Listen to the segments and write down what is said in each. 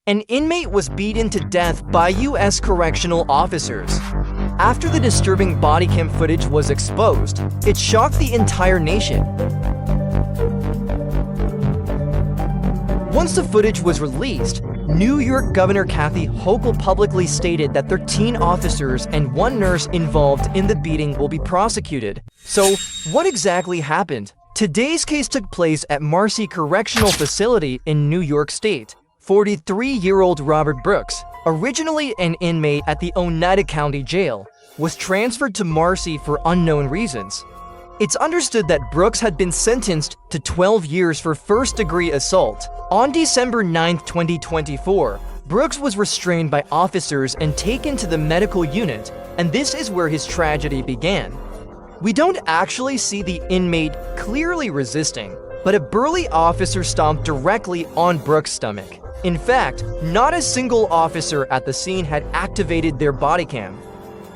An inmate was beaten to death by U.S. correctional officers. After the disturbing body cam footage was exposed, it shocked the entire nation. Once the footage was released, New York Governor Kathy Hochul publicly stated that 13 officers and 1 nurse involved in the beating will be prosecuted. So, what exactly happened? Today's case took place at Marcy Correctional Facility in New York State. 43-year-old Robert Brooks, originally an inmate at the Oneida County Jail, was transferred to Marcy for unknown reasons. It's understood that Brooks had been sentenced to 12 years for first-degree assault. On December 9, 2024, Brooks was restrained by officers and taken to the medical unit, and this is where his tragedy began. We don't actually see the inmate clearly resisting, but a burly officer stomped directly on Brooks' stomach. In fact, not a single officer at the scene had activated their body cam.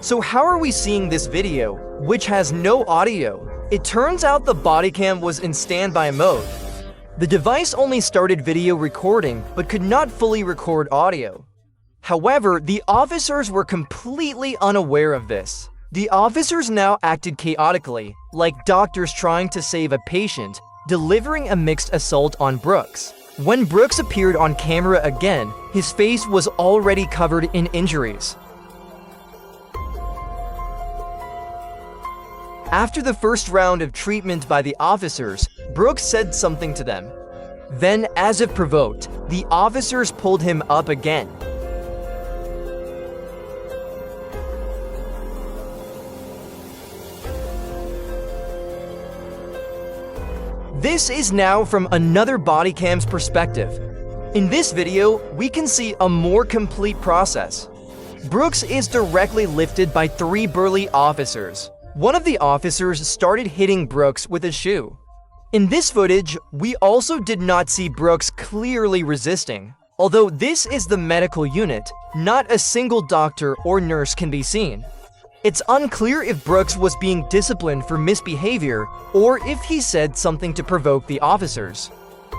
So how are we seeing this video, which has no audio? It turns out the body cam was in standby mode. The device only started video recording, but could not fully record audio. However, the officers were completely unaware of this. The officers now acted chaotically, like doctors trying to save a patient, delivering a mixed assault on Brooks. When Brooks appeared on camera again, his face was already covered in injuries. After the first round of treatment by the officers, Brooks said something to them. Then, as if provoked, the officers pulled him up again. This is now from another body cam's perspective. In this video, we can see a more complete process. Brooks is directly lifted by 3 burly officers. One of the officers started hitting Brooks with a shoe. In this footage, we also did not see Brooks clearly resisting. Although this is the medical unit, not a single doctor or nurse can be seen. It's unclear if Brooks was being disciplined for misbehavior or if he said something to provoke the officers.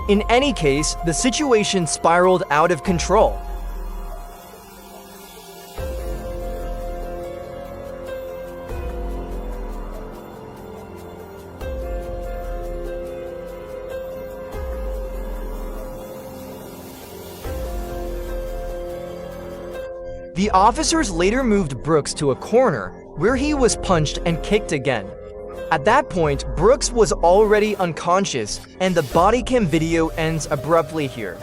In any case, the situation spiraled out of control. The officers later moved Brooks to a corner, where he was punched and kicked again. At that point, Brooks was already unconscious, and the body cam video ends abruptly here.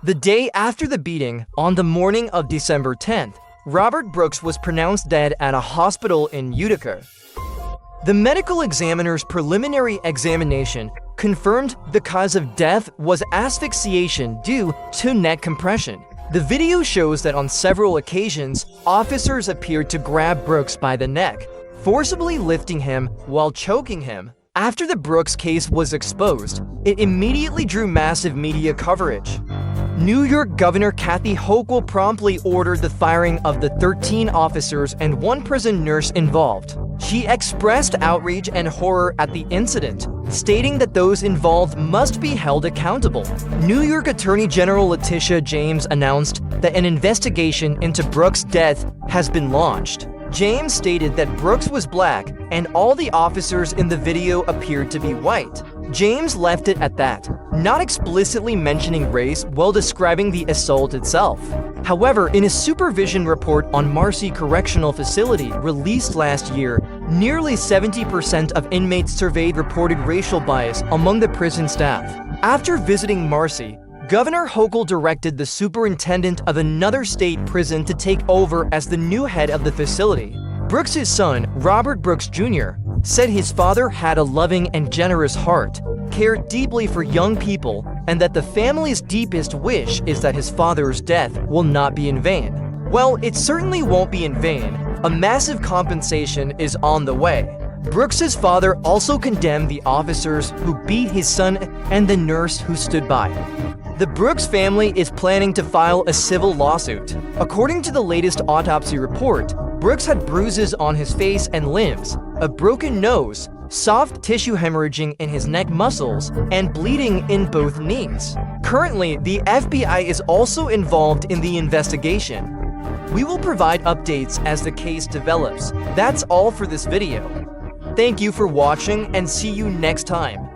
The day after the beating, on the morning of December 10th, Robert Brooks was pronounced dead at a hospital in Utica. The medical examiner's preliminary examination confirmed the cause of death was asphyxiation due to neck compression. The video shows that on several occasions, officers appeared to grab Brooks by the neck, forcibly lifting him while choking him. After the Brooks case was exposed, it immediately drew massive media coverage. New York Governor Kathy Hochul promptly ordered the firing of the 13 officers and 1 prison nurse involved. She expressed outrage and horror at the incident, stating that those involved must be held accountable. New York Attorney General Letitia James announced that an investigation into Brooks' death has been launched. James stated that Brooks was black and all the officers in the video appeared to be white. James left it at that, not explicitly mentioning race while describing the assault itself. However, in a supervision report on Marcy Correctional Facility released last year, nearly 70% of inmates surveyed reported racial bias among the prison staff. After visiting Marcy, Governor Hochul directed the superintendent of another state prison to take over as the new head of the facility. Brooks' son, Robert Brooks Jr., said his father had a loving and generous heart, cared deeply for young people, and that the family's deepest wish is that his father's death will not be in vain. Well, it certainly won't be in vain. A massive compensation is on the way. Brooks' father also condemned the officers who beat his son and the nurse who stood by. The Brooks family is planning to file a civil lawsuit. According to the latest autopsy report, Brooks had bruises on his face and limbs, a broken nose, soft tissue hemorrhaging in his neck muscles, and bleeding in both knees. Currently, the FBI is also involved in the investigation. We will provide updates as the case develops. That's all for this video. Thank you for watching and see you next time.